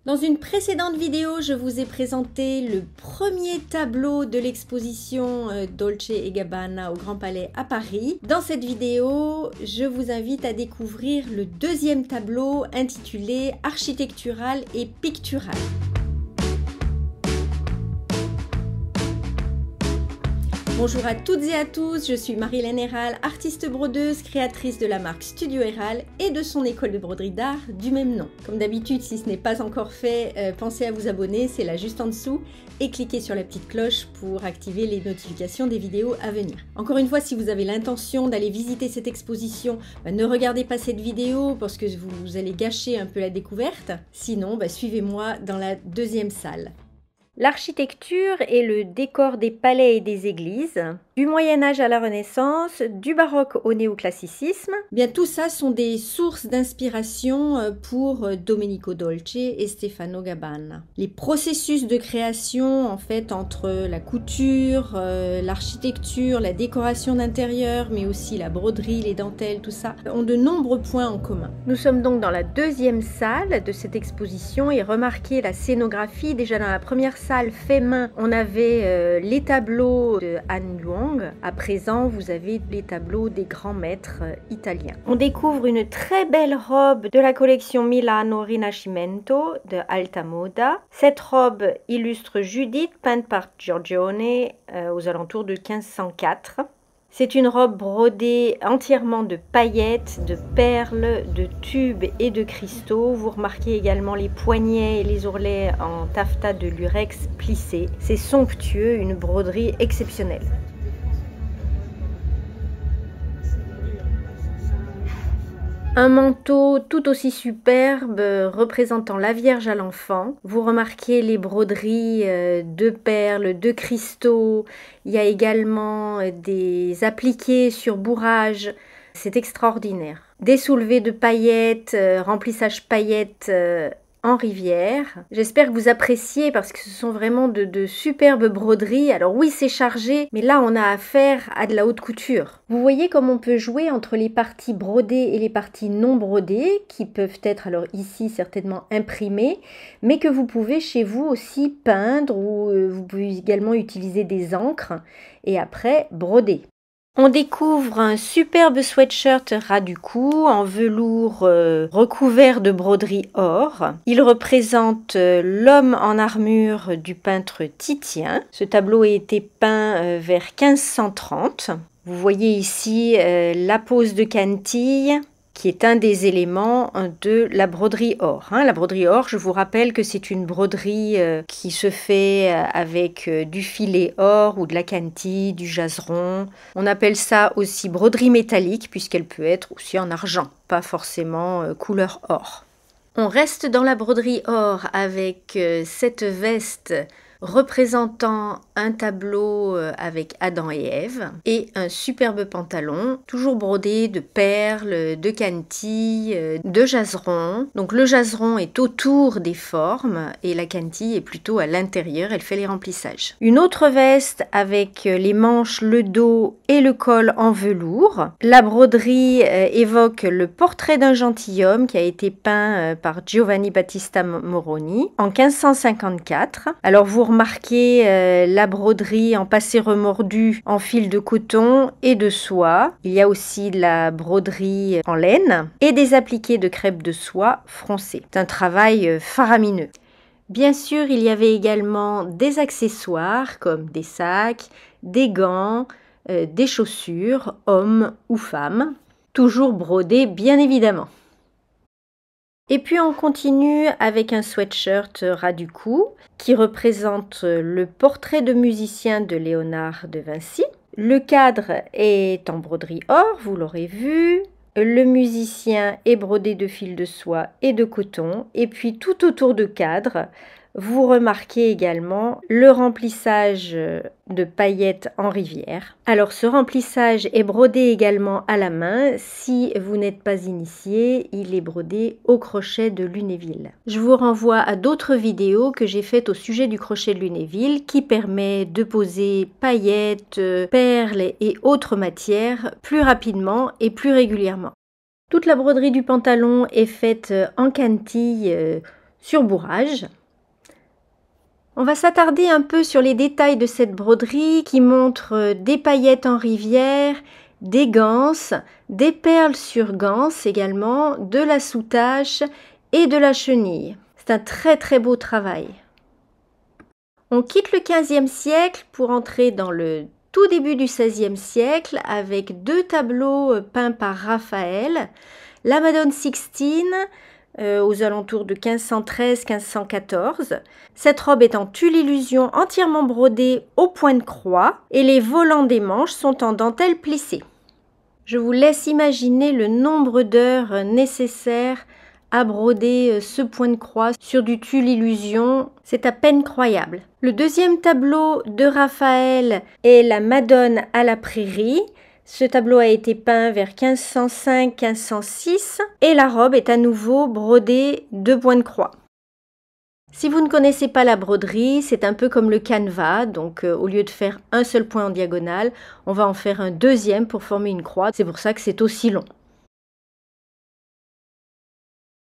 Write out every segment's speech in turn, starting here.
Dans une précédente vidéo, je vous ai présenté le premier tableau de l'exposition Dolce & Gabbana au Grand Palais à Paris. Dans cette vidéo, je vous invite à découvrir le deuxième tableau intitulé Architectural et pictural. Bonjour à toutes et à tous, je suis Marie-Hélène Héral, artiste brodeuse, créatrice de la marque Studio Héral et de son école de broderie d'art du même nom. Comme d'habitude, si ce n'est pas encore fait, pensez à vous abonner, c'est là juste en dessous, et cliquez sur la petite cloche pour activer les notifications des vidéos à venir. Encore une fois, si vous avez l'intention d'aller visiter cette exposition, ne regardez pas cette vidéo parce que vous allez gâcher un peu la découverte. Sinon, suivez-moi dans la deuxième salle. L'architecture est le décor des palais et des églises, du Moyen-Âge à la Renaissance, du baroque au néoclassicisme. Bien, tout ça sont des sources d'inspiration pour Domenico Dolce et Stefano Gabbana. Les processus de création, en fait, entre la couture, l'architecture, la décoration d'intérieur, mais aussi la broderie, les dentelles, tout ça, ont de nombreux points en commun. Nous sommes donc dans la deuxième salle de cette exposition et remarquez la scénographie. Déjà dans la première salle fait main, on avait les tableaux de Han Yuang. À présent, vous avez les tableaux des grands maîtres italiens. On découvre une très belle robe de la collection Milano Rinascimento de Alta Moda. Cette robe illustre Judith, peinte par Giorgione aux alentours de 1504. C'est une robe brodée entièrement de paillettes, de perles, de tubes et de cristaux. Vous remarquez également les poignets et les ourlets en taffetas de lurex plissé. C'est somptueux, une broderie exceptionnelle. Un manteau tout aussi superbe représentant la Vierge à l'enfant. Vous remarquez les broderies de perles, de cristaux. Il y a également des appliqués sur bourrage. C'est extraordinaire. Des soulevés de paillettes, remplissage paillettes en rivière. J'espère que vous appréciez parce que ce sont vraiment de superbes broderies. Alors oui, c'est chargé, mais là on a affaire à de la haute couture. Vous voyez comme on peut jouer entre les parties brodées et les parties non brodées qui peuvent être alors ici certainement imprimées, mais que vous pouvez chez vous aussi peindre ou vous pouvez également utiliser des encres et après broder. On découvre un superbe sweatshirt ras du cou en velours recouvert de broderie or. Il représente l'homme en armure du peintre Titien. Ce tableau a été peint vers 1530. Vous voyez ici la pose de cantille, qui est un des éléments de la broderie or. La broderie or, je vous rappelle que c'est une broderie qui se fait avec du filet or ou de la cantille, du jaseron. On appelle ça aussi broderie métallique puisqu'elle peut être aussi en argent, pas forcément couleur or. On reste dans la broderie or avec cette veste représentant un tableau avec Adam et Ève et un superbe pantalon, toujours brodé de perles, de cantille, de jaseron. Donc le jaseron est autour des formes et la cantille est plutôt à l'intérieur, elle fait les remplissages. Une autre veste avec les manches, le dos et le col en velours. La broderie évoque le portrait d'un gentilhomme qui a été peint par Giovanni Battista Moroni en 1554. Alors vous remarquez la broderie en passé remordu en fil de coton et de soie. Il y a aussi la broderie en laine et des appliqués de crêpe de soie froncée. C'est un travail faramineux. Bien sûr, il y avait également des accessoires comme des sacs, des gants, des chaussures, hommes ou femmes, toujours brodés bien évidemment. Et puis on continue avec un sweatshirt ras du cou qui représente le portrait de musicien de Léonard de Vinci. Le cadre est en broderie or, vous l'aurez vu. Le musicien est brodé de fil de soie et de coton. Et puis tout autour du cadre, vous remarquez également le remplissage de paillettes en rivière. Alors ce remplissage est brodé également à la main. Si vous n'êtes pas initié, il est brodé au crochet de Lunéville. Je vous renvoie à d'autres vidéos que j'ai faites au sujet du crochet de Lunéville qui permet de poser paillettes, perles et autres matières plus rapidement et plus régulièrement. Toute la broderie du pantalon est faite en cantille sur bourrage. On va s'attarder un peu sur les détails de cette broderie qui montre des paillettes en rivière, des ganses, des perles sur ganses également, de la soutache et de la chenille. C'est un très très beau travail. On quitte le XVe siècle pour entrer dans le tout début du XVIe siècle avec deux tableaux peints par Raphaël. La Madone Sixtine aux alentours de 1513-1514. Cette robe est en tulle illusion entièrement brodée au point de croix et les volants des manches sont en dentelle plissée. Je vous laisse imaginer le nombre d'heures nécessaires à broder ce point de croix sur du tulle illusion, c'est à peine croyable. Le deuxième tableau de Raphaël est la Madone à la prairie. Ce tableau a été peint vers 1505-1506 et la robe est à nouveau brodée de points de croix. Si vous ne connaissez pas la broderie, c'est un peu comme le canevas, donc au lieu de faire un seul point en diagonale, on va en faire un deuxième pour former une croix, c'est pour ça que c'est aussi long.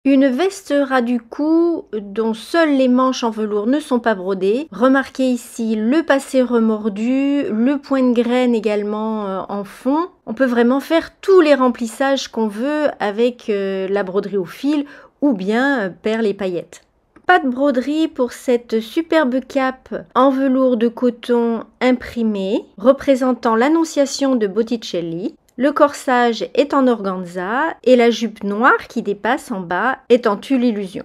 Une veste ras du cou dont seules les manches en velours ne sont pas brodées. Remarquez ici le passé remordu, le point de graine également en fond. On peut vraiment faire tous les remplissages qu'on veut avec la broderie au fil ou bien perles et paillettes. Pas de broderie pour cette superbe cape en velours de coton imprimé représentant l'Annonciation de Botticelli. Le corsage est en organza et la jupe noire qui dépasse en bas est en tulle illusion.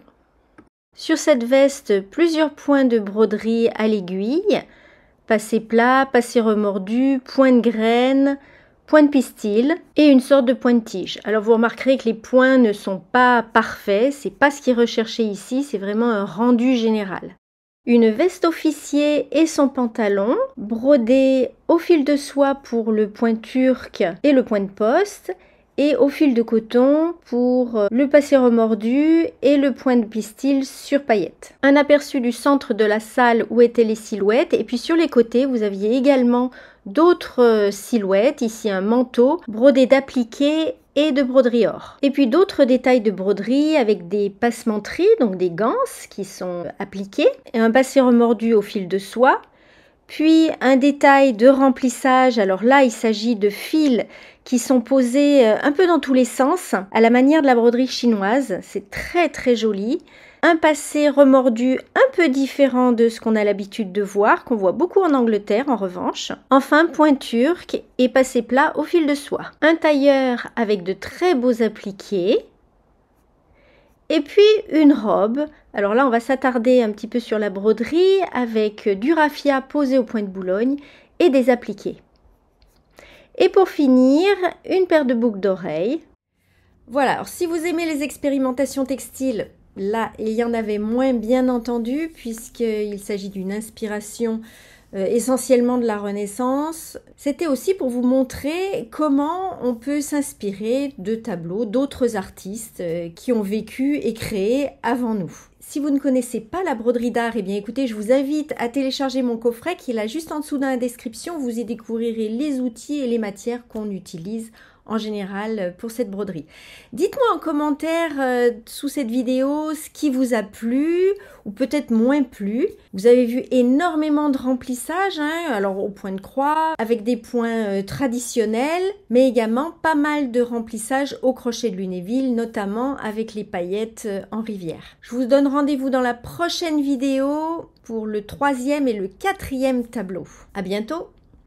Sur cette veste, plusieurs points de broderie à l'aiguille, passé plat, passé remordu, point de graine, point de pistil et une sorte de point de tige. Alors vous remarquerez que les points ne sont pas parfaits, c'est pas ce qui est recherché ici, c'est vraiment un rendu général. Une veste officier et son pantalon, brodé au fil de soie pour le point turc et le point de poste, et au fil de coton pour le passé remordu et le point de pistil sur paillettes. Un aperçu du centre de la salle où étaient les silhouettes, et puis sur les côtés, vous aviez également d'autres silhouettes, ici un manteau brodé d'appliqué et de broderie or. Et puis d'autres détails de broderie avec des passementeries, donc des ganses qui sont appliquées, et un passé remordu au fil de soie, puis un détail de remplissage. Alors là, il s'agit de fils qui sont posés un peu dans tous les sens, à la manière de la broderie chinoise. C'est très très joli. Un passé remordu un peu différent de ce qu'on a l'habitude de voir, qu'on voit beaucoup en Angleterre en revanche. Enfin, point turc et passé plat au fil de soie. Un tailleur avec de très beaux appliqués. Et puis une robe. Alors là, on va s'attarder un petit peu sur la broderie avec du raffia posé au point de Boulogne et des appliqués. Et pour finir, une paire de boucles d'oreilles. Voilà, alors si vous aimez les expérimentations textiles, là, il y en avait moins bien entendu puisqu'il s'agit d'une inspiration essentiellement de la Renaissance. C'était aussi pour vous montrer comment on peut s'inspirer de tableaux d'autres artistes qui ont vécu et créé avant nous. Si vous ne connaissez pas la broderie d'art, eh bien écoutez, je vous invite à télécharger mon coffret qui est là juste en dessous dans la description. Vous y découvrirez les outils et les matières qu'on utilise en général pour cette broderie. Dites-moi en commentaire sous cette vidéo ce qui vous a plu ou peut-être moins plu. Vous avez vu énormément de remplissage, alors au point de croix, avec des points traditionnels, mais également pas mal de remplissage au crochet de Lunéville, notamment avec les paillettes en rivière. Je vous donne rendez-vous dans la prochaine vidéo pour le 3e et le 4e tableau. À bientôt!